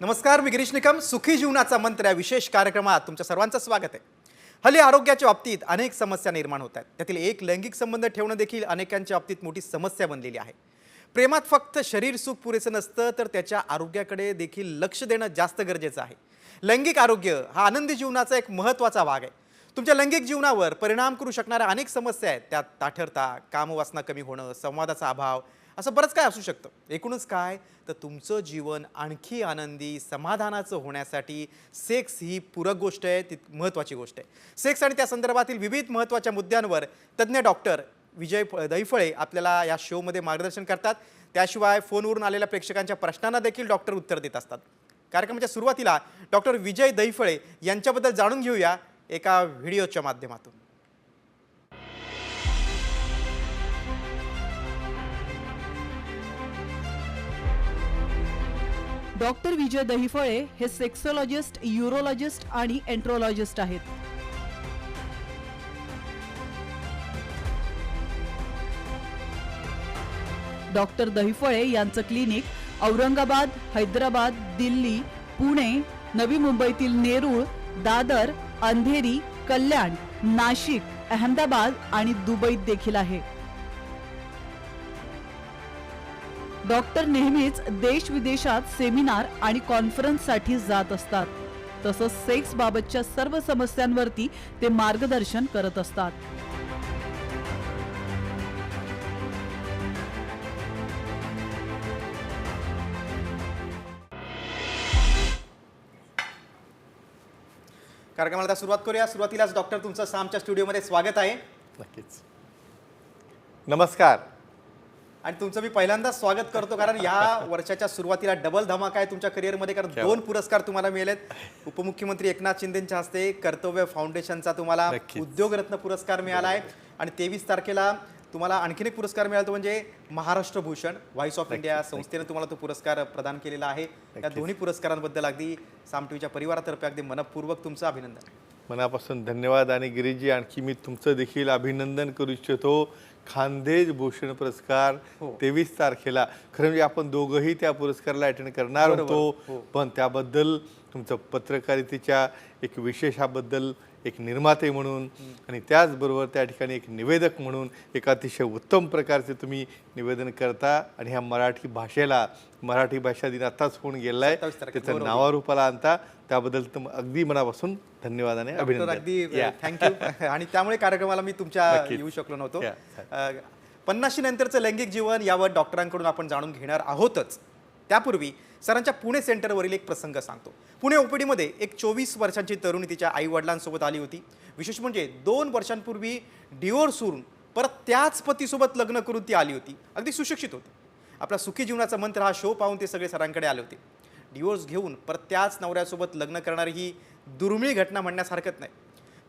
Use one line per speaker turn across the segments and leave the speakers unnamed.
नमस्कार, मी गिरीश निकम. सुखी जीवनाचा मंत्र या विशेष कार्यक्रमात तुमच्या सर्वांचं स्वागत आहे. हल्ली आरोग्याच्या बाबतीत अनेक समस्या निर्माण होत आहेत. त्यातील एक लैंगिक संबंध ठेवणं देखील अनेकांच्या बाबतीत मोठी समस्या बनलेली आहे. प्रेमात फक्त शरीर सुख पुरेसं नसतं, तर त्याच्या आरोग्याकडे देखील लक्ष देणं जास्त गरजेचं आहे. लैंगिक आरोग्य हा आनंदी जीवनाचा एक महत्त्वाचा भाग आहे. तुमच्या लैंगिक जीवनावर परिणाम करू शकणाऱ्या अनेक समस्या आहेत. त्यात ताठरता, कामवासना कमी होणं, संवादाचा अभाव, असं बरंच काय असू शकतं. एकूणच काय तर तुमचं जीवन आणखी आनंदी समाधानाचं होण्यासाठी सेक्स ही पूरक गोष्ट आहे, ती महत्त्वाची गोष्ट आहे. सेक्स आणि त्या संदर्भातील विविध महत्त्वाच्या मुद्द्यांवर तज्ज्ञ डॉक्टर विजय दैफळे आपल्याला या शोमध्ये मार्गदर्शन करतात. त्याशिवाय फोनवरून आलेल्या प्रेक्षकांच्या प्रश्नांना देखील डॉक्टर उत्तर देत असतात. कार्यक्रमाच्या सुरुवातीला डॉक्टर विजय दैफळे यांच्याबद्दल जाणून घेऊया एका व्हिडिओच्या माध्यमातून.
डॉक्टर विजय दहिफळे हे सेक्सोलॉजिस्ट, यूरोलॉजिस्ट आणि एंट्रोलॉजिस्ट आहेत. डॉक्टर दहिफळे यांचं क्लिनिक औरंगाबाद, हैदराबाद, दिल्ली, पुणे, नवी मुंबईतील नेरूळ, दादर, अंधेरी, कल्याण, नाशिक, अहमदाबाद आणि दुबईत देखील आहे. डॉक्टर नेहमीच देश विदेशात सेमिनार आणि कॉन्फरन्ससाठी जात असतात. तसंच सेक्स बाबतच्या सर्व समस्यांवरती ते मार्गदर्शन करत असतात.
कार्यक्रमाला आता सुरुवात करूया. सुरुवातीलाच डॉक्टर तुमचं आमच्या स्टुडिओमध्ये स्वागत आहे.
नक्कीच. नमस्कार.
आणि तुमचं मी पहिल्यांदाच स्वागत करतो, कारण या वर्षाच्या सुरुवातीला डबल धमाका आहे तुमच्या करिअरमध्ये. कारण 2 पुरस्कार तुम्हाला मिळालेत. उपमुख्यमंत्री एकनाथ शिंदेंच्या हस्ते कर्तव्य फाउंडेशनचा तुम्हाला उद्योगरत्न पुरस्कार मिळाला आहे. आणि 23 तारखेला तुम्हाला आणखीन एक पुरस्कार मिळाला, तो म्हणजे Maharashtra Bhushan voice of India संस्थेने तुम्हाला तो पुरस्कार प्रदान केलेला आहे. या दोन्ही पुरस्कारांबद्दल अगदी साम टीव्हीच्या परिवारातर्फे अगदी मनपूर्वक तुमचं अभिनंदन.
मनापासून धन्यवाद. आणि गिरीजी, आणखी मी तुमचं देखील अभिनंदन करू इच्छितो. खानदेश भूषण पुरस्कार 23 तारखेला, खरं म्हणजे आपण दोघंही त्या पुरस्काराला अटेंड करणार होतो, पण त्याबद्दल तुमचं पत्रकारितेच्या एक विशेषाबद्दल एक निर्माते म्हणून आणि त्याचबरोबर त्या ठिकाणी एक निवेदक म्हणून एक अतिशय उत्तम प्रकारचे तुम्ही निवेदन करता. आणि ह्या मराठी भाषेला, मराठी भाषा दिन आताच होऊन गेला आहे, त्याचं नावारूपाला आणता, त्याबद्दल अगदी मनापासून धन्यवाद आणि अभिनंदन.
अगदी थँक्यू. आणि त्यामुळे कार्यक्रमाला मी तुमच्या येऊ शकलो नव्हतो. 50 नंतरचं लैंगिक जीवन यावर डॉक्टरांकडून आपण जाणून घेणार आहोतच. त्यापूर्वी सरांच्या पुणे सेंटरवरील एक प्रसंग सांगतो. पुणे ओपीडीमध्ये एक 24 वर्षांची तरुणी तिच्या आई वडिलांसोबत आली होती. विशेष म्हणजे 2 वर्षांपूर्वी डिवोर्स होऊन परत त्याच पतीसोबत लग्न करून ती आली होती. अगदी सुशिक्षित होती. आपला सुखी जीवनाचा मंत्र हा शो पाहून ते सगळे सरांकडे आले होते. डिवोर्स घेऊन परत त्याच नवऱ्यासोबत लग्न करणारी ही दुर्मिळ घटना म्हणण्यास हरकत नाही.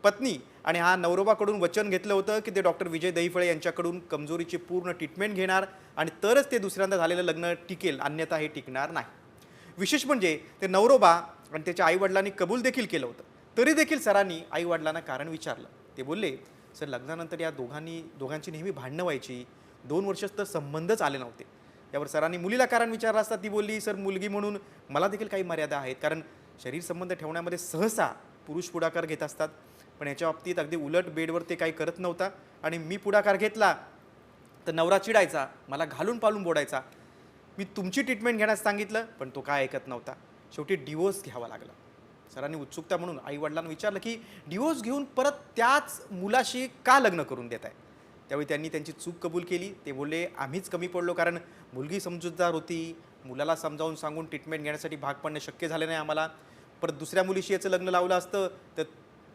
पत्नी आणि हा नवरोबाकडून वचन घेतलं होतं की ते डॉक्टर विजय दैफळे यांच्याकडून कमजोरीची पूर्ण ट्रीटमेंट घेणार आणि तरच ते दुसऱ्यांदा झालेलं लग्न टिकेल, अन्यथा हे टिकणार नाही. विशेष म्हणजे ते नवरोबा आणि त्याच्या आईवडिलांनी कबूल देखील केलं होतं. तरी देखील सरांनी आईवडिलांना कारण विचारलं. ते बोलले, सर लग्नानंतर या दोघांची नेहमी भांडणं व्हायची, 2 वर्ष तर संबंधच आले नव्हते. यावर सरांनी मुलीला कारण विचारलं असता ती बोलली, सर मुलगी म्हणून मला देखील काही मर्यादा आहेत, कारण शरीर संबंध ठेवण्यामध्ये सहसा पुरुष पुढाकार घेत असतात, पण याच्या बाबतीत अगदी उलट बेडवर ते काही करत नव्हता. आणि मी पुढाकार घेतला तर नवरा चिडायचा, मला घालून पालून बोडायचा. मी तुमची ट्रीटमेंट घेण्यास सांगितलं, पण तो काय ऐकत नव्हता. शेवटी डिवोर्स घ्यावा लागला. सरांनी उत्सुकता म्हणून आईवडिलांना विचारलं की डिवोर्स घेऊन परत त्याच मुलाशी का लग्न करून देत आहे. त्यावेळी त्यांनी त्यांची चूक कबूल केली. ते बोलले, आम्हीच कमी पडलो, कारण मुलगी समजूतदार होती. मुलाला समजावून सांगून ट्रीटमेंट घेण्यासाठी भाग पडणे शक्य झाले नाही आम्हाला. परत दुसऱ्या मुलीशी याचं लग्न लावलं असतं तर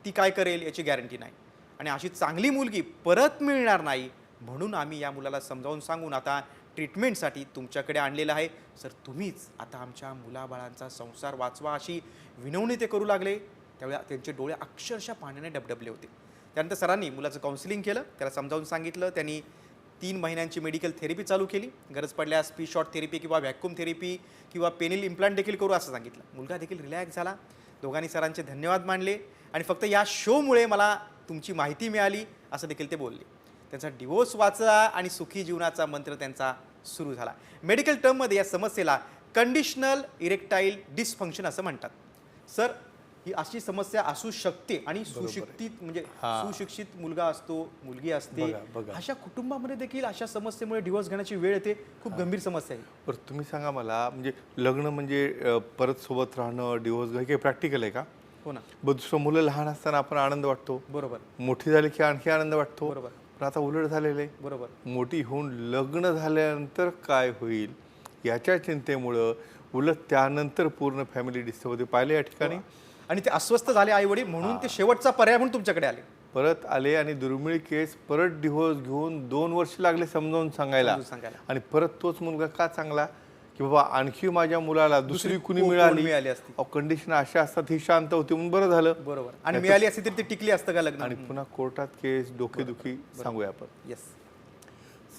ती काय करेल याची गॅरंटी नाही, आणि अशी चांगली मुलगी परत मिळणार नाही, म्हणून आम्ही या मुलाला समजावून सांगून आता ट्रीटमेंटसाठी तुमच्याकडे आणलेलं आहे. सर तुम्हीच आता आमच्या मुलाबाळांचा संसार वाचवा, अशी विनवणी ते करू लागले. त्यावेळी त्यांचे डोळे अक्षरशः पाण्याने डबडबले होते. त्यानंतर सरांनी मुलाचं काउन्सिलिंग केलं, त्याला समजावून सांगितलं. त्यांनी 3 महिन्यांची मेडिकल थेरपी चालू केली. गरज पडल्यास स्पीच शॉट थेरपी किंवा व्हॅक्यूम थेरपी किंवा पेनिल इम्प्लांट देखील करू असं सांगितलं. मुलगा देखील रिलॅक्स झाला. दोघांनी सरांचे धन्यवाद मानले. आणि फक्त या शोमुळे मला तुमची माहिती मिळाली असं देखील ते बोलले. त्यांचा डिवोर्स वाचला आणि सुखी जीवनाचा मंत्र त्यांचा सुरू झाला. मेडिकल टर्ममध्ये या समस्येला कंडिशनल इरेक्टाईल डिसफंक्शन असं म्हणतात. सर, ही अशी समस्या असू शकते आणि सुशिक्षित म्हणजे सुशिक्षित मुलगा असतो, मुलगी असते,
बघा.
अशा कुटुंबामध्ये देखील अशा समस्येमुळे डिवोर्स घेण्याची वेळ येते. खूप गंभीर समस्या आहे.
बरं, तुम्ही सांगा मला, म्हणजे लग्न म्हणजे परत सोबत राहणं, डिवोर्स घ्यायचं काही प्रॅक्टिकल आहे का?
हो ना,
दुसरं मुलं लहान असताना आपण आनंद वाटतो,
बरोबर
मोठी झाली की आणखी आनंद वाटतो,
बरोबर
पण आता उलट झालेलं आहे.
बरोबर.
मोठी होऊन लग्न झाल्यानंतर काय होईल याच्या चिंतेमुळं उलट त्यानंतर पूर्ण फॅमिली डिस्टर्ब होते. पाहिले या ठिकाणी.
आणि ते अस्वस्थ झाले आई वडील, म्हणून ते शेवटचा पर्याय म्हणून तुमच्याकडे आले.
परत आले आणि दुर्मिळ केस, परत डिव्होर्स घेऊन 2 वर्ष लागले समजावून सांगायला. आणि परत तोच मुलगा का चांगला की बाबा आणखी माझ्या मुलाला दुसरी कुणी मिळाली
असती.
कंडिशन अशा असतात, ही शांत होती म्हणून बरं झालं.
बरोबर. आणि मिळाली असती तरी ते टिकली असतं का लग्न?
आणि पुन्हा कोर्टात केस, डोकेदुखी. सांगूया आपण.
येस.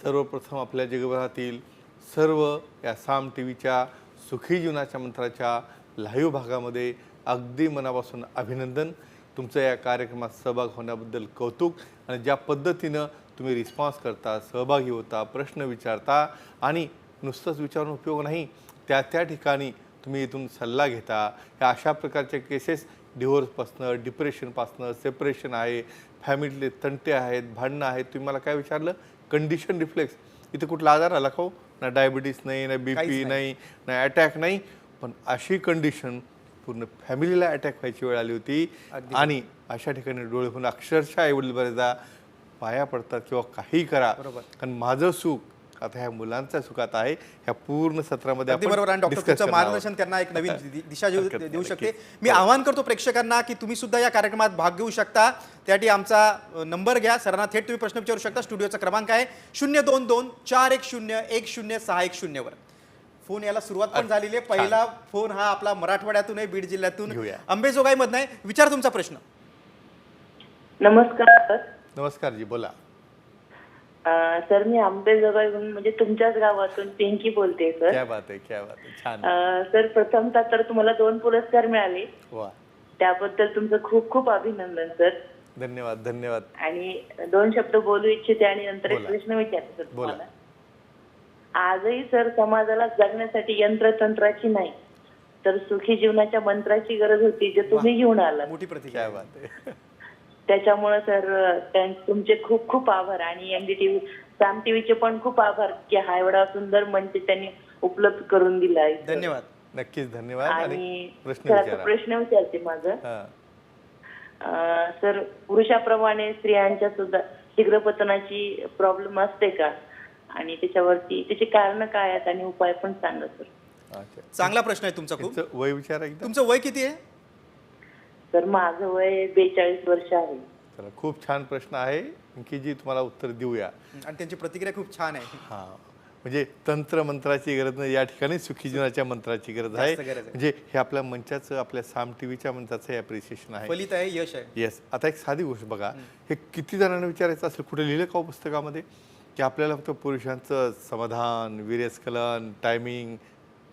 सर्वप्रथम आपल्या जगभरातील सर्व या साम टीव्हीच्या सुखी जीवनाच्या मंत्राच्या लाईव्ह भागामध्ये अगदी मनापासून अभिनंदन. तुमचं या कार्यक्रमात सहभाग होण्याबद्दल कौतुक. आणि ज्या पद्धतीनं तुम्ही रिस्पॉन्स करता, सहभागी होता, प्रश्न विचारता आणि नुसतंच विचारून उपयोग नाही, त्या ठिकाणी तुम्ही इथून सल्ला घेता. ह्या अशा प्रकारच्या केसेस डिव्होर्सपासनं, डिप्रेशनपासनं, सेपरेशन आहे, फॅमिलीतले तंटे आहेत, भांडणं आहेत. तुम्ही मला काय विचारलं? Condition reflex. इथे कुठला आजार आला का हो? ना डायबिटीस नाही, ना BP नाही, ना अटॅक नाही, पण अशी कंडिशन पूर्ण फॅमिलीला अटॅक व्हायची वेळ आली होती. आणि अशा ठिकाणी डोळे होऊन अक्षरशः आईवडील बरेचदा पाया पडतात किंवा काही करा, कारण माझं सुख आता ह्या मुलांच्या सुखात आहे. ह्या पूर्ण सत्रामध्ये
अगदी बरोबर. आणि डॉक्टर, तुमचं मार्गदर्शन त्यांना एक नवीन दिशा देऊ शकते. मी आवाहन करतो प्रेक्षकांना की तुम्ही सुद्धा या कार्यक्रमात भाग घेऊ शकता. त्यासाठी आमचा नंबर घ्या, सरांना थेट तुम्ही प्रश्न विचारू शकता. स्टुडिओचा क्रमांक आहे 022-410-10610 वर. फोन याला सुरुवात पण झालेली आहे. पहिला फोन हा आपला मराठवाड्यातून आहे, बीड जिल्ह्यातून, अंबेजोगाईमधून आहे. विचार तुमचा प्रश्न.
नमस्कार.
नमस्कार जी, बोला.
सर, मी अंबेजोगाईहून म्हणजे तुमच्याच गावातून पिंकी बोलते सर.
क्या बात आहे, क्या बात आहे. छान.
सर, प्रथमतः तर तुम्हाला 2 पुरस्कार मिळाले.
वा,
त्याबद्दल तुमचं खूप खूप अभिनंदन सर.
धन्यवाद धन्यवाद.
आणि 2 शब्द बोलू इच्छिते आणि नंतर एक प्रश्न विचारते सर तुम्हाला. आजही सर समाजाला जगण्यासाठी यंत्रतंत्राची नाही तर सुखी जीवनाच्या मंत्राची गरज होती, जे तुम्ही घेऊन आला.
मोठी प्रतिक्रिया.
क्या बात आहे.
त्याच्यामुळे सर तुमचे खूप खूप आभार. आणि NDTV साम टीव्हीचे पण खूप आभार की हा एवढा सुंदर मंच त्यांनी उपलब्ध करून दिला आहे.
धन्यवाद.
नक्कीच धन्यवाद.
आणि प्रश्न विचारते माझा. सर, पुरुषाप्रमाणे स्त्रियांच्या सुद्धा शीघ्रपतनाची प्रॉब्लेम असते का? आणि त्याची कारण काय आहेत आणि उपाय पण सांगा सर.
चांगला प्रश्न आहे तुमचा. खूप.
वय विचारा एकदा.
तुमचं वय किती आहे?
सर, माझं वय 42 वर्ष आहे.
चला, खूप छान प्रश्न आहे की जी तुम्हाला उत्तर देऊया.
आणि त्यांची प्रतिक्रिया खूप छान आहे.
हा, म्हणजे तंत्र मंत्राची गरज नाही, या ठिकाणी सुखी जीवनाच्या मंत्राची गरज आहे. म्हणजे हे आपल्या मंचाचं, आपल्या साम टीव्हीच्या मंचाचं अप्रिसिएशन आहे,
फलित आहे, यश आहे.
येस. आता एक साधी गोष्ट बघा, हे किती जणांना विचारायचं असेल, कुठे लिहिलं का पुस्तकामध्ये की आपल्याला फक्त पुरुषांचं समाधान, वीर्यस्खलन, टायमिंग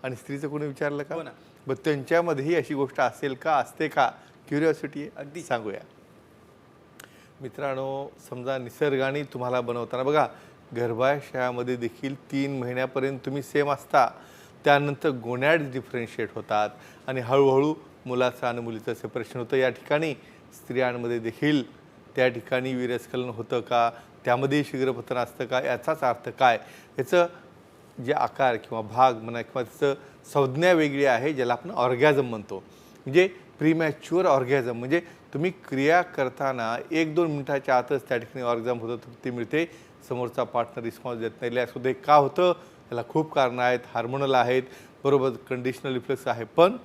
आणि स्त्रीचं कोणी विचारलं का? बरं, त्यांच्यामध्येही अशी गोष्ट असेल का, असते का? क्युरिओसिटी आहे. अगदी सांगूया मित्रांनो. समजा निसर्गाने तुम्हाला बनवताना बघा, गर्भाशयामध्ये देखील 3 महिन्यापर्यंत तुम्ही सेम असता. त्यानंतर गोनॅड्स डिफरन्शिएट होतात आणि हळूहळू मुलाचं आणि मुलीचं सेपरेशन होतं. या ठिकाणी स्त्रियांमध्ये देखील त्या ठिकाणी वीर्यस्खलन होतं का, त्यामध्ये शीघ्रपतन असतं का, याचाच अर्थ काय? याचं जे आकार किंवा भाग म्हणा किंवा त्याचं संज्ञा वेगळी आहे, ज्याला आपण ऑर्गॅझम म्हणतो. म्हणजे प्रीमॅच्युअर ऑर्गॅझम, म्हणजे तुम्ही क्रिया करताना 1-2 मिनिटाच्या आतच त्या ठिकाणी ऑर्गॅझम होतं, तृप्ती मिळते, समोरचा पार्टनर रिस्पॉन्स देत नाही. यासुद्धा का होतं? याला खूप कारणं आहेत, हार्मोनल आहेत, बरोबर, कंडिशनल रिफ्लेक्स आहे. पण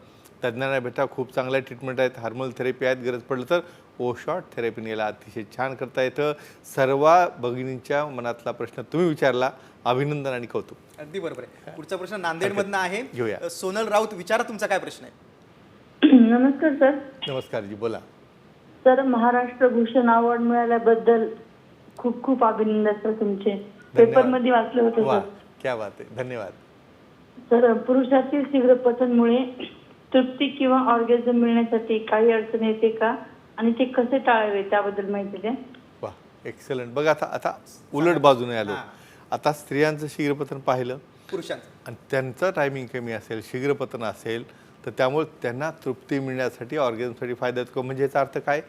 तज्ज्ञांना भेटा खूप चांगल्या ट्रीटमेंट आहेत, हार्मोनल थेरपी आहेत. गरज पडलं तर शॉट थेरपीने याला अतिशय छान करता येतं. सर्व भगिनींच्या मनातला प्रश्न तुम्ही विचारला, अभिनंदन आणि कौतुक.
अगदी बरोबर आहे. पुढचा प्रश्न नांदेडमधनं आहे.
घेऊया.
सोनल राऊत, विचारा तुमचा काय प्रश्न आहे.
नमस्कार सर.
नमस्कार जी, बोला.
सर, महाराष्ट्र भूषण अवॉर्ड मिळाल्याबद्दल खूप खूप अभिनंदन सर तुमचे. पेपर मध्ये वाचले होते सर.
क्या बात आहे, धन्यवाद.
सर, पुरुषातील शीघ्रपतनमुळे तृप्ती किंवा ऑर्गॅझम मिळण्यासाठी काही अडचण येते का आणि ते कसे टाळावे त्याबद्दल माहिती द्या.
वा, एक्सलंट. बघा, आता उलट बाजूने आलो. आता स्त्रियांचं शीघ्रपतन पाहिलं
पुरुषांचं.
आणि त्यांचं टायमिंग कमी असेल, शीघ्रपतन असेल, तर त्यामुळे त्यांना तृप्ती मिळण्यासाठी ऑर्गॅनिझमसाठी फायदा होतो. म्हणजे याचा अर्थ काय,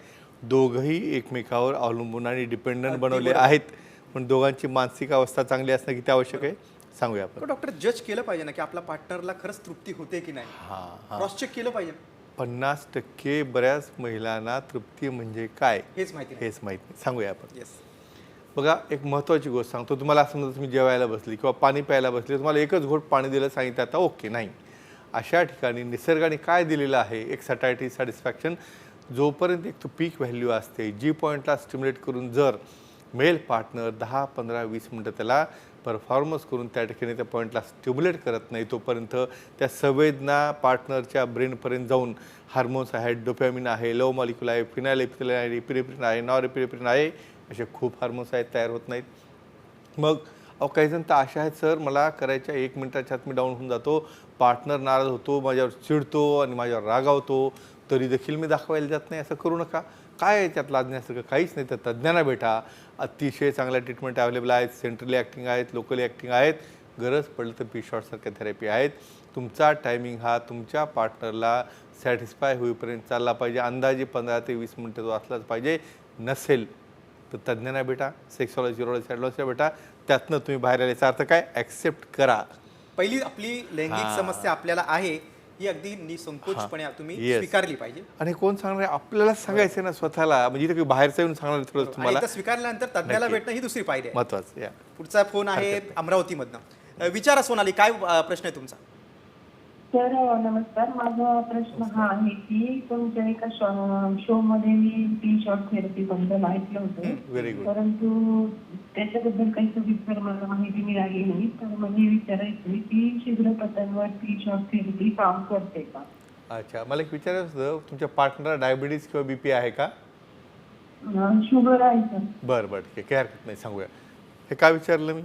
दोघंही एकमेकावर अवलंबून आणि डिपेंडंट बनवले आहेत, पण दोघांची मानसिक अवस्था चांगली असणं किती आवश्यक आहे सांगूया आपण.
तो डॉक्टर जज केलं पाहिजे ना की आपल्या पार्टनरला खरंच तृप्ती होते की नाही, क्रॉस चेक केलं पाहिजे.
50% बऱ्याच महिलांना तृप्ती म्हणजे काय
हेच माहिती नाही.
हेच माहीत नाही. सांगूया आपण.
येस.
बघा, एक महत्त्वाची गोष्ट सांगतो तुम्हाला. समजा तुम्ही जेवायला बसली किंवा पाणी प्यायला बसली, तुम्हाला एकच घोट पाणी दिलं, सांगितलं आता ओके नाही. अशा ठिकाणी निसर्गाने काय दिलेलं आहे, एक सटायटी, सॅटिस्फॅक्शन. जोपर्यंत एक तो पीक व्हॅल्यू असते, जी पॉईंटला स्टिम्युलेट करून जर मेल पार्टनर 10, 15, 20 मिनटं त्याला परफॉर्मन्स करून त्या ठिकाणी त्या पॉईंटला स्टिम्युलेट करत नाही, तोपर्यंत त्या संवेदना पार्टनरच्या ब्रेनपर्यंत जाऊन हार्मोन्स आहेत, डोपॅमिन आहे, लव मॉलिक्यूल आहे, फिनाइलेपिथिन आहे, इपिनेफ्रिन आहे, नॉरएपिनेफ्रिन आहे, असे खूप हार्मोन्स आहेत, तयार होत नाहीत. मग काही जण तर असे आहेत, सर मला करायच्या 1 मिनिटाच्या आत मी डाऊन होऊन जातो, पार्टनर नाराज होतो, माझ्यावर चिडतो आणि माझ्यावर रागावतो, तरी देखील मी दाखवायला जात नाही. असं करू नका. काय आहे त्यात लाजण्यासारखं? काहीच नाही. तर तज्ज्ञांना भेटा. अतिशय चांगल्या ट्रीटमेंट अवेलेबल आहेत, सेंट्रली ॲक्टिंग आहेत, लोकली ॲक्टिंग आहेत, गरज पडली तर पी शॉटसारख्या थेरपी आहेत. तुमचा टायमिंग हा तुमच्या पार्टनरला सॅटिस्फाय होईपर्यंत चालला पाहिजे. अंदाजे 15 ते 20 मिनटं तो असलाच पाहिजे. नसेल तर तज्ज्ञांना भेटा, सेक्सॉलॉजी, यूरोलॉजी भेटा. त्यातनं तुम्ही बाहेर आल्याचा अर्थ काय, ॲक्सेप्ट करा.
पहिली आपली लैंगिक समस्या आपल्याला आहे ही अगदी निसंकोचपणे तुम्ही स्वीकारली पाहिजे.
आणि कोण सांगणार, आपल्याला सांगायचं ना स्वतःला, म्हणजे इथं बाहेरचं येऊन सांगणार थोडं तुम्हाला.
आणि स्वीकारल्यानंतर तज्ञाला भेटणं ही दुसरी पायरी आहे.
महत्वाचं. या
पुढचा फोन आहे अमरावतीमधनं. विचारा सोनाली, काय प्रश्न आहे तुमचा?
सर नमस्कार. माझा प्रश्न हा आहे की तुमच्या एका शो मध्ये मी टी शॉट थेरपी बद्दल ऐकलं होतं,
व्हेरी गुड.
परंतु त्याच्याबद्दल काही सविस्तर मला माहिती मिळाली नाही. तर मला हे विचारायचं की शीघ्रपतनवर टी शॉट थेरपी काम करते का?
अच्छा, मला एक विचारायचं होतं, तुमच्या पार्टनरला डायबिटीज किंवा बीपी आहे का?
शुगर आहे सर.
बरं बरं, ठीक आहे, काही हरकत नाही, सांगूया. हे काय विचारलं मी,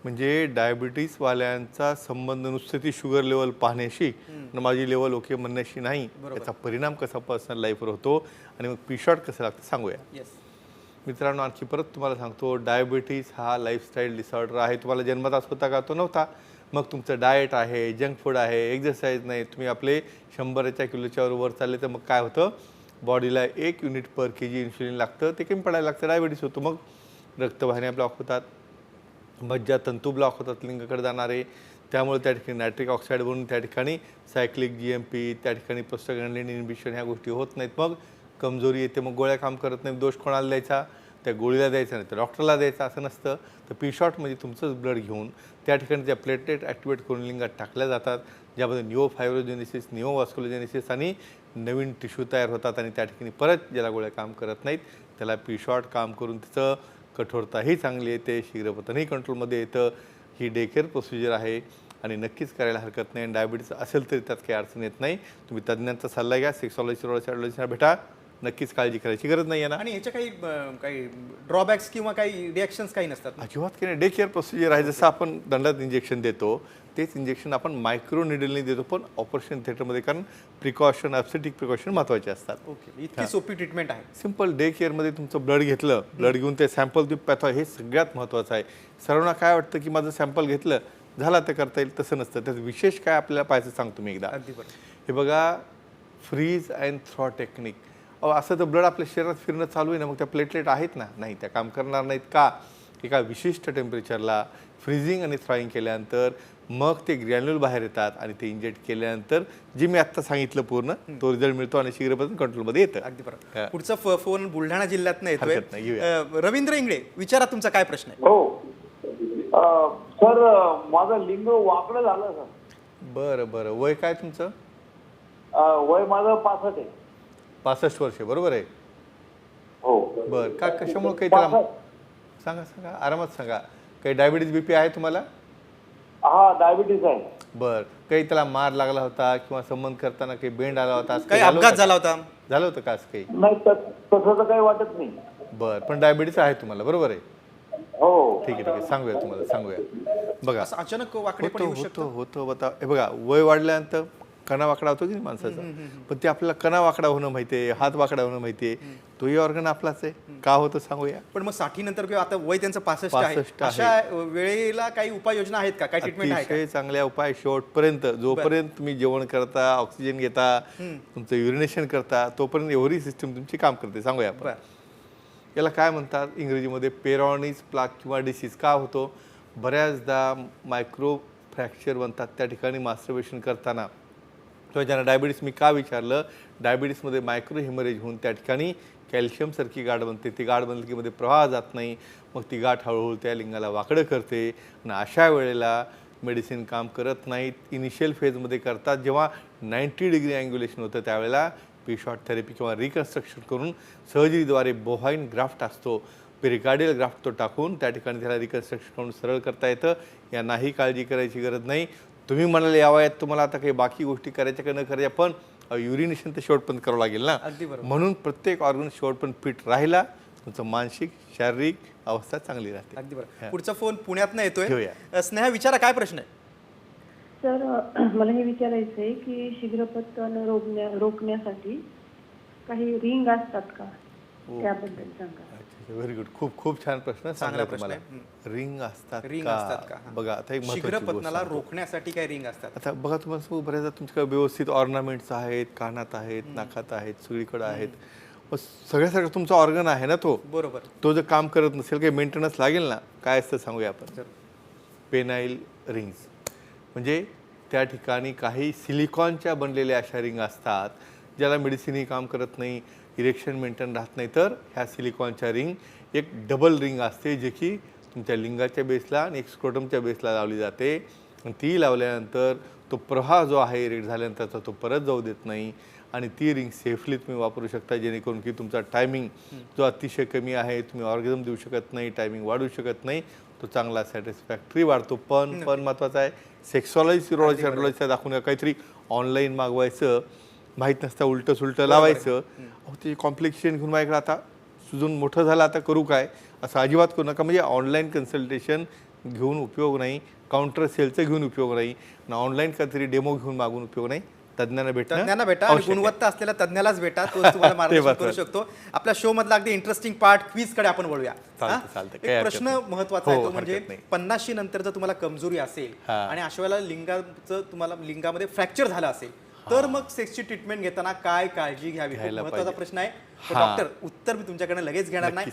म्हणजे डायबिटीसवाल्यांचा संबंध नुसतं ती शुगर लेवल पाहण्याशी आणि माझी लेवल ओके म्हणण्याशी नाही, त्याचा परिणाम कसा पर्सनल लाईफवर होतो आणि मग पी शॉट कसं लागतं सांगूया.
येस.
मित्रांनो, आणखी परत तुम्हाला सांगतो, डायबिटीस हा लाईफस्टाईल डिसऑर्डर आहे. तुम्हाला जन्मताच होता का? तो नव्हता. मग तुमचं डाएट आहे, जंक फूड आहे, एक्झरसाईज नाही, तुम्ही आपले 100 किलोच्या वर चालले, तर मग काय होतं, बॉडीला 1 युनिट पर kg इन्सुलिन लागतं, ते कमी पडायला लागतं, डायबिटीस होतो. मग रक्तवाहिन्या ब्लॉक होतात, मज्जातंतू ब्लॉक होतात लिंगाकडे जाणारे, त्यामुळे त्या ठिकाणी नायट्रिक ऑक्साईड बनून त्या ठिकाणी सायक्लिक GMP, त्या ठिकाणी प्रोस्टाग्लॅंडिन इनहिबिशन, ह्या गोष्टी होत नाहीत. मग कमजोरी येते, मग गोळ्या काम करत नाहीत. दोष कोणाला द्यायचा? त्या गोळीला द्यायचा, नाही तर डॉक्टरला द्यायचा, असं नसतं. तर पी शॉट म्हणजे तुमचंच ब्लड घेऊन त्या ठिकाणी त्या प्लेटलेट ॲक्टिवेट करून लिंगात टाकल्या जातात, ज्यामध्ये निओफायब्रोजेनेसिस, निओवास्क्युलोजेनेसिस आणि नवीन टिश्यू तयार होतात, आणि त्या ठिकाणी परत ज्याला गोळ्या काम करत नाहीत त्याला पी शॉट काम करून तिचं कठोरताही चांगली येते, शीघ्रपतनही कंट्रोलमध्ये येतं. ही डे केअर प्रोसिजर आहे आणि नक्कीच करायला हरकत नाही. आणि डायबिटीस असेल तरी त्यात काही अडचण येत नाही. तुम्ही तज्ज्ञांचा सल्ला घ्या, सेक्सॉलॉजी, यूरोलॉजीला भेटा, नक्कीच काळजी करायची गरज नाही आहे ना.
आणि ह्याच्या काही ड्रॉबॅक्स किंवा काही रिॲक्शन्स काही नसतात ना?
अजिबात काही नाही. डे केअर प्रोसिजर आहे. जसं आपण दंडात इंजेक्शन देतो, तेच इंजेक्शन आपण मायक्रो निडलने देतो, पण ऑपरेशन थिएटरमध्ये, कारण प्रिकॉशन, ॲब्सेटिक प्रिकॉशन महत्त्वाचे असतात.
ओके, इतकी सोपी ट्रीटमेंट आहे.
सिम्पल. डे केअरमध्ये तुमचं ब्लड घेतलं, ब्लड घेऊन ते सॅम्पल तुम्ही पॅथॉ, हे सगळ्यात महत्त्वाचं आहे. सर्वांना काय वाटतं की माझं सॅम्पल घेतलं झाला तर करता येईल, तसं नसतं. त्यात विशेष काय आपल्याला पाहायचं सांगतो मी एकदा.
अगदी बरोबर.
हे बघा, फ्रीज अँड थ्रॉ टेक्निक. असं तर ब्लड आपल्या शरीरात फिरणं चालू आहे ना, मग त्या प्लेटलेट आहेत ना, नाही, त्या काम करणार नाहीत का? एका विशिष्ट टेम्परेचरला फ्रीजिंग आणि थ्रॉईंग केल्यानंतर मग ते ग्रॅन्युल बाहेर येतात आणि ते इंजेक्ट केल्यानंतर जे मी आत्ता सांगितलं पूर्ण तो रिझल्ट मिळतो आणि शीघ्रपणे कंट्रोलमध्ये येतं.
अगदी बरोबर. पुढचा फोन बुलढाणा जिल्ह्यात येतोय.
हरकत नाही, घेऊया.
रवींद्र इंगळे, विचारा तुमचा काय प्रश्न आहे?
हो सर, माझं लिंग वाकडं झालं सर.
बरं बरं. वय काय तुमचं?
वय माझं 65 आहे.
65 वर्ष, बरोबर आहे?
हो.
बरं. का कशामुळे काही त्याला सांगा सांगा, आरामात सांगा. काही डायबिटीज बीपी आहे तुम्हाला?
हा, डायबिटीस आहे.
बरं. काही त्याला मार लागला होता किंवा संबंध करताना काही बेंड आला होता,
काही अपघात झाला होता?
झालं होतं का असं काही?
नाही, तसं तर काही वाटत नाही.
बरं. पण डायबिटीज आहे तुम्हाला, बरोबर आहे?
हो.
ठीक आहे ठीक आहे, सांगूया तुम्हाला, सांगूया. बघा,
असं अचानक वाकडे पण येऊ शकतो.
होतं. बता, हे बघा, वय वाढल्यानंतर कणा वाकडा होतो की नाही माणसाचा, पण ते आपल्याला कणा वाकडा होणं माहिती आहे, हात वाकडा होणं माहिती आहे, तोही ऑर्गन आपलाच आहे. का होतं सांगूया.
पण मग 60 नंतर किंवा आता वय त्यांचं 65 आहे,
65 आहे.
अशा वेळेला काही उपाययोजना आहेत का, काही ट्रीटमेंट आहे का?
अतिशय चांगल्या उपाय शेवटपर्यंत, जोपर्यंत तुम्ही जेवण करता, ऑक्सिजन घेता, तुमचं युरिनेशन करता, तोपर्यंत एवढी सिस्टम तुमची काम करते. सांगूया आपण.
बरं.
याला काय म्हणतात इंग्रजीमध्ये पेरॉनिस प्लाक किंवा डिसीज. का होतो? बऱ्याचदा मायक्रो फ्रॅक्चर बनतात त्या ठिकाणी मास्टरबेशन करताना. किंवा ज्यांना डायबिटीस, मी का विचारलं, डायबिटीसमध्ये मायक्रो हेमरेज होऊन त्या ठिकाणी कॅल्शियमसारखी गाठ बनते. ती गाठ बनली की मध्ये प्रवाह जात नाही, मग ती गाठ हळूहळू त्या लिंगाला वाकडं करते आणि अशा वेळेला मेडिसिन काम करत नाहीत. इनिशियल फेजमध्ये करतात. जेव्हा 90 डिग्री अँग्युलेशन होतं त्यावेळेला पी-शॉर्ट थेरपी किंवा रिकन्स्ट्रक्शन करून सर्जरीद्वारे बोहाईन ग्राफ्ट असतो, पेरिकार्डियल ग्राफ्ट तो टाकून त्या ठिकाणी त्याला रिकन्स्ट्रक्शन करून सरळ करता येतं. यांनाही काळजी करायची गरज नाही. तुम्ही म्हणाले या वयात तुम्हाला आता काही बाकी गोष्टी करायच्या का न करायच्या, पण युरिनेशन तर शेवटपर्यंत करावं लागेल ना.
अगदी बरोबर.
म्हणून प्रत्येक ऑर्गन शेवटपर्यंत फिट राहिला, तुमचं मानसिक शारीरिक अवस्था चांगली राहते.
अगदी बरोबर. पुढचा फोन पुण्यातनं येतोय.
घेऊया.
स्नेहा, विचारा, काय प्रश्न आहे?
सर मला हे विचारायचं आहे की शीघ्रपतन रोखण्यासाठी काही रिंग असतात का, त्याबद्दल सांगा.
Very good. खूप खूप छान प्रश्न.
चांगला प्रश्न
तुम्हाला
आहे.
रिंग असतात
रिंग असतात का?
बघा, आता एक महत्त्वाची गोष्ट
शीघ्रपतनाला
सांगतो.
रोखण्यासाठी काही रिंग असतात?
आता बघा, तुम्हाला सांगू, बऱ्याचदा तुमच्याकडे व्यवस्थित ऑर्नामेंट्स आहेत, कानात आहेत, नाकात आहेत, सगळीकडे आहेत. मग सगळ्यासाठी तुमचा ऑर्गन आहे ना तो.
बरोबर.
तो जर काम करत नसेल, काही मेंटेनन्स लागेल ना. काय असतं सांगूया आपण. पेनाईल रिंग्स म्हणजे त्या ठिकाणी काही सिलिकॉनच्या बनलेल्या अशा रिंग असतात ज्याला मेडिसिनही काम करत नाही, इरेक्शन मेंटेन राहत नाही. तर ह्या सिलिकॉनच्या रिंग एक डबल रिंग असते, जी की तुमच्या लिंगाच्या बेसला आणि एक स्क्रोटमच्या बेसला लावली जाते. आणि ती लावल्यानंतर तो प्रवाह जो आहे इरेक्ट झाल्यानंतरचा तो परत जाऊ देत नाही. आणि ती रिंग सेफली तुम्ही वापरू शकता, जेणेकरून की तुमचा टायमिंग जो अतिशय कमी आहे, तुम्ही ऑर्गॅझम देऊ शकत नाही, टायमिंग वाढवू शकत नाही, तो चांगला सॅटिस्फॅक्टरी वाढतो. पण महत्त्वाचं आहे, सेक्सॉलॉजी सिरोलॉजी अँड्रोलॉजीचा दाखवून काहीतरी ऑनलाईन मागवायचं, माहीत नसतं उलटं सुलटं लावायचं. ते कॉम्प्लिकेशन घेऊन माझ्याकडे आता सुजून मोठं झालं, आता करू काय, असं अजिबात करू नका. म्हणजे ऑनलाईन कन्सल्टेशन घेऊन उपयोग नाही, काउंटर सेलचं घेऊन उपयोग नाही, ऑनलाईन काहीतरी डेमो घेऊन मागून उपयोग नाही. तज्ञांना भेटा
आणि गुणवत्ता असलेल्या तज्ञालाच भेटा, तो तुम्हाला मार्गदर्शन करू शकतो. आपल्या शो मधला अगदी इंटरेस्टिंग पार्ट क्विज कडे आपण वळूया. एक प्रश्न महत्वाचा आहे, तो म्हणजे 50 नंतर जर तुम्हाला कमजोरी असेल आणि अशा वेळेला लिंगाचं तुम्हाला लिंगामध्ये फ्रॅक्चर झालं असेल तर मग सेक्सची ट्रीटमेंट घेताना काय काळजी घ्यावी, महत्वाचा प्रश्न आहे. डॉक्टर, उत्तर मी तुमच्याकडे लगेच घेणार नाही.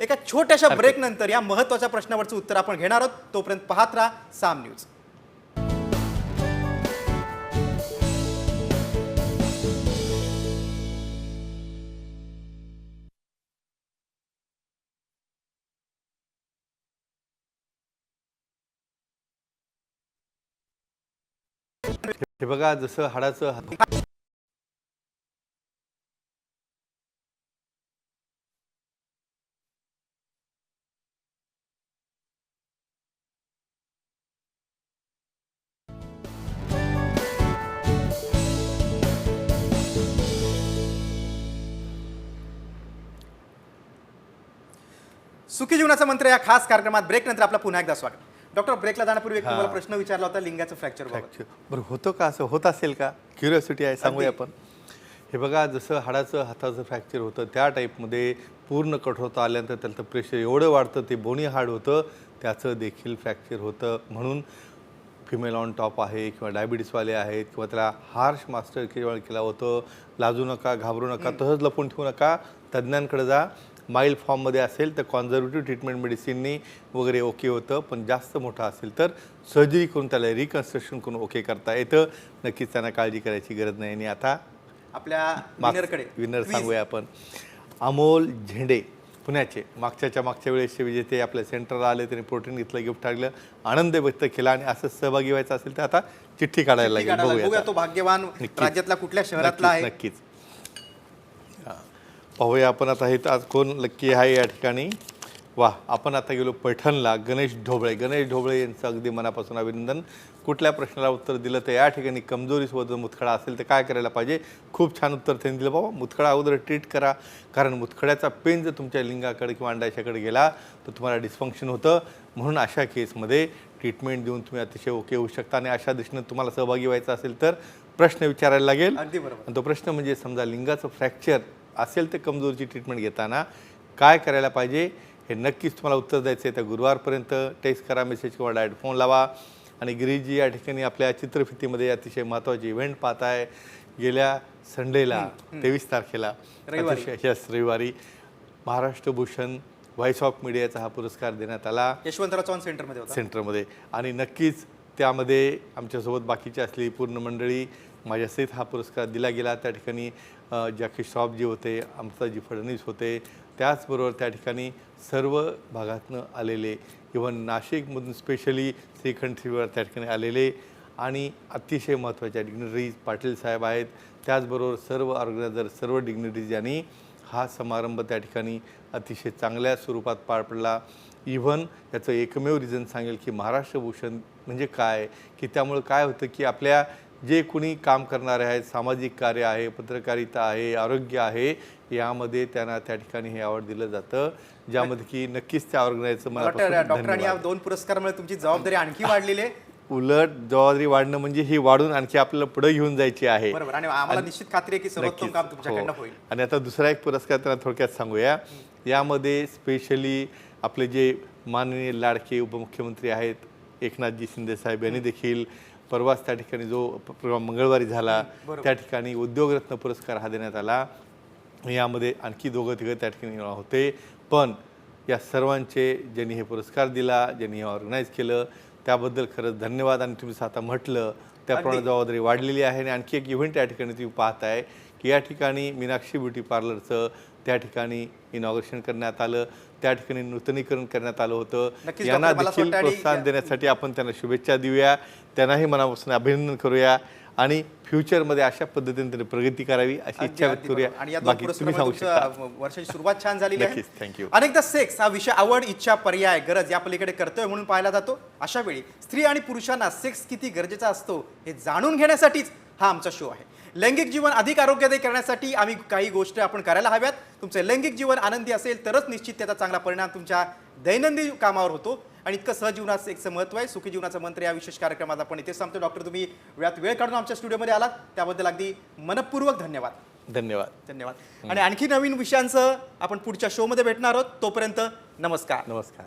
एका छोट्याशा ब्रेक नंतर या महत्वाच्या प्रश्नावरचं उत्तर आपण घेणार आहोत. तोपर्यंत पाहत राहा साम न्यूज.
हे बघा, जसं हाडाचं
सुखी जीवनाचा मंत्र या खास कार्यक्रमात ब्रेक नंतर आपला पुन्हा एकदा स्वागत. डॉक्टर, ब्रेकला जाण्यापूर्वी एक तुम्हाला प्रश्न विचारला होता लिंगाचं फ्रॅक्चर बाबत.
बरं, होतं का असं? होत असेल का? क्युरिओसिटी आहे, सांगूया आपण. हे बघा, जसं हाडाचं हाताचं फ्रॅक्चर होतं त्या टाईपमध्ये पूर्ण कठोरता आल्यानंतर त्याचं प्रेशर एवढं वाढतं, ते बोनी हाड होतं, त्याचं देखील फ्रॅक्चर होतं. म्हणून फिमेल ऑन टॉप आहे किंवा डायबिटीसवाले आहेत किंवा त्याला हार्श मास्टर केला होतं, लाजू नका, घाबरू नका, तसंच लपून ठेवू नका, तज्ज्ञांकडे जा. माइल्ड फॉर्ममध्ये असेल तर कॉन्झर्वेटिव्ह ट्रीटमेंट मेडिसिननी वगैरे ओके होतं, पण जास्त मोठं असेल तर सर्जरी करून त्याला रिकन्स्ट्रक्शन करून ओके करता येतं. नक्कीच त्यांना काळजी करायची गरज नाही. आणि आता
आपल्या
विनर सांगूया आपण. अमोल झेंडे पुण्याचे मागच्या वेळेसचे विजेते आपल्या सेंटरला आले, त्यांनी प्रोटीन घेतलं, गिफ्ट टाकलं, आनंद व्यक्त केला. आणि असं सहभागी व्हायचं असेल तर आता चिठ्ठी काढायला लागेल.
बघूया तो भाग्यवान राज्यातला कुठल्या शहरातला आहे.
नक्कीच पाहूया आपण आता. हे आज कोण लक्की आहे या ठिकाणी. वा, आपण आता गेलो पैठणला. गणेश ढोबळे यांचं अगदी मनापासून अभिनंदन. कुठल्या प्रश्नाला उत्तर दिलं तर या ठिकाणी कमजोरीसोबत मुतखडा असेल तर काय करायला पाहिजे, खूप छान उत्तर त्यांनी दिलं. बाबा, मुतखडा अगोदर ट्रीट करा, कारण मुतखड्याचा पेन जर तुमच्या लिंगाकडे किंवा अंडाशाकडे गेला तर तुम्हाला डिस्फंक्शन होतं. म्हणून अशा केसमध्ये ट्रीटमेंट देऊन तुम्ही अतिशय ओके होऊ शकता. आणि अशा दिशेनं तुम्हाला सहभागी व्हायचं असेल तर प्रश्न विचारायला लागेल.
अगदी बरोबर.
आणि तो प्रश्न म्हणजे समजा लिंगाचं फ्रॅक्चर असेल तर कमजोरची ट्रीटमेंट घेताना काय करायला पाहिजे हे नक्कीच तुम्हाला उत्तर द्यायचं आहे. तर गुरुवारपर्यंत टेक्स्ट करा, मेसेज किंवा डायरेक्ट फोन लावा. आणि गिरीशजी या ठिकाणी आपल्या चित्रफितीमध्ये अतिशय महत्त्वाचे इव्हेंट पाहत आहे. गेल्या संडेला 23 तारखेला रविवारी महाराष्ट्र भूषण व्हॉइस ऑफ मीडियाचा हा पुरस्कार देण्यात आला
यशवंतराव चव्हाण सेंटरमध्ये होता.
सेंटरमध्ये. आणि नक्कीच त्यामध्ये आमच्यासोबत बाकीची असलेली पूर्ण मंडळी माझ्यासहित हा पुरस्कार दिला गेला. त्या ठिकाणी जॅकी श्रॉफजी होते, अमृताजी फडणवीस होते, त्याचबरोबर त्या ठिकाणी सर्व भागातनं आलेले, इव्हन नाशिकमधून स्पेशली श्रीखंड श्रीवार त्या ठिकाणी आलेले आणि अतिशय महत्त्वाच्या डिग्निटरीज पाटील साहेब आहेत. त्याचबरोबर सर्व ऑर्गनायझर, सर्व डिग्निटरीज यांनी हा समारंभ त्या ठिकाणी अतिशय चांगल्या स्वरूपात पार पडला. इव्हन याचं एकमेव रिझन सांगेल की महाराष्ट्र भूषण म्हणजे काय, की त्यामुळं काय होतं की आपल्या जे कोणी काम करणारे आहेत, सामाजिक कार्य आहे, पत्रकारिता आहे, आरोग्य आहे, यामध्ये त्यांना त्या ठिकाणी हे अवॉर्ड दिलं जातं, ज्यामध्ये की नक्कीच त्या ऑर्गनायझरचं
डॉक्टरांनी या 2 पुरस्कारामुळे तुमची जबाबदारी आणखी वाढलेली आहे.
उलट जबाबदारी वाढणं म्हणजे ही वाढून आणखी आपल्याला पुढे घेऊन जायची आहे.
बरोबर. आणि आम्हाला निश्चित खात्री आहे की सर्वोत्तम काम तुमच्याकडनं होईल.
आणि आता दुसरा एक पुरस्कार त्यांना थोडक्यात सांगूया. यामध्ये स्पेशली आपले जे माननीय लाडके उपमुख्यमंत्री आहेत एकनाथजी शिंदे साहेब यांनी देखील परवाच त्या ठिकाणी जो प्रोग्राम मंगळवारी झाला त्या ठिकाणी उद्योगरत्न पुरस्कार हा देण्यात आला. यामध्ये आणखी 2-3 त्या ठिकाणी होते. पण या सर्वांचे ज्यांनी हे पुरस्कार दिला, ज्यांनी हे ऑर्गनाईज केलं, त्याबद्दल खरंच धन्यवाद. आणि तुम्ही आता म्हटलं त्याप्रमाणे जबाबदारी वाढलेली आहे. आणि आणखी एक इव्हेंट या ठिकाणी तुम्ही पाहताय की या ठिकाणी मीनाक्षी ब्युटी पार्लरचं त्या ठिकाणी इनॉग्रेशन करण्यात आलं, त्या ठिकाणी नूतनीकरण करण्यात आलं होतं. यांना देखील प्रोत्साहन देण्यासाठी आपण त्यांना शुभेच्छा देऊया, त्यांनाही मनापासून अभिनंदन करूया आणि फ्युचरमध्ये अशा पद्धतीने त्यांनी प्रगती करावी अशी इच्छा व्यक्त करूया. बाकी तुम्ही सांगू शकता.
वर्षाची सुरुवात छान झालेली आहे.
थँक्यू.
अनेकदा सेक्स हा विषय आवड, इच्छा, पर्याय, गरज या पलीकडे कर्तव्य म्हणून पाहिला जातो. अशा वेळी स्त्री आणि पुरुषांना सेक्स किती गरजेचा असतो हे जाणून घेण्यासाठीच हा आमचा शो आहे. लैंगिक जीवन अधिक आरोग्यदायी करण्यासाठी आम्ही काही गोष्टी आपण करायला हव्यात. तुमचे लैंगिक जीवन आनंदी असेल तरच निश्चित त्याचा चांगला परिणाम तुमच्या दैनंदिन कामावर होतो. आणि इतकं सहजीवनात सेक्सचं महत्त्व आहे. सुखी जीवनाचं मंत्र या विशेष कार्यक्रमात आपण इथे सांगतो. डॉक्टर, तुम्ही वेळ काढून आमच्या स्टुडिओमध्ये आलात त्याबद्दल अगदी मनपूर्वक धन्यवाद.
धन्यवाद.
आणि आणखी नवीन विषयांचं आपण पुढच्या शोमध्ये भेटणार आहोत. तोपर्यंत नमस्कार.
नमस्कार.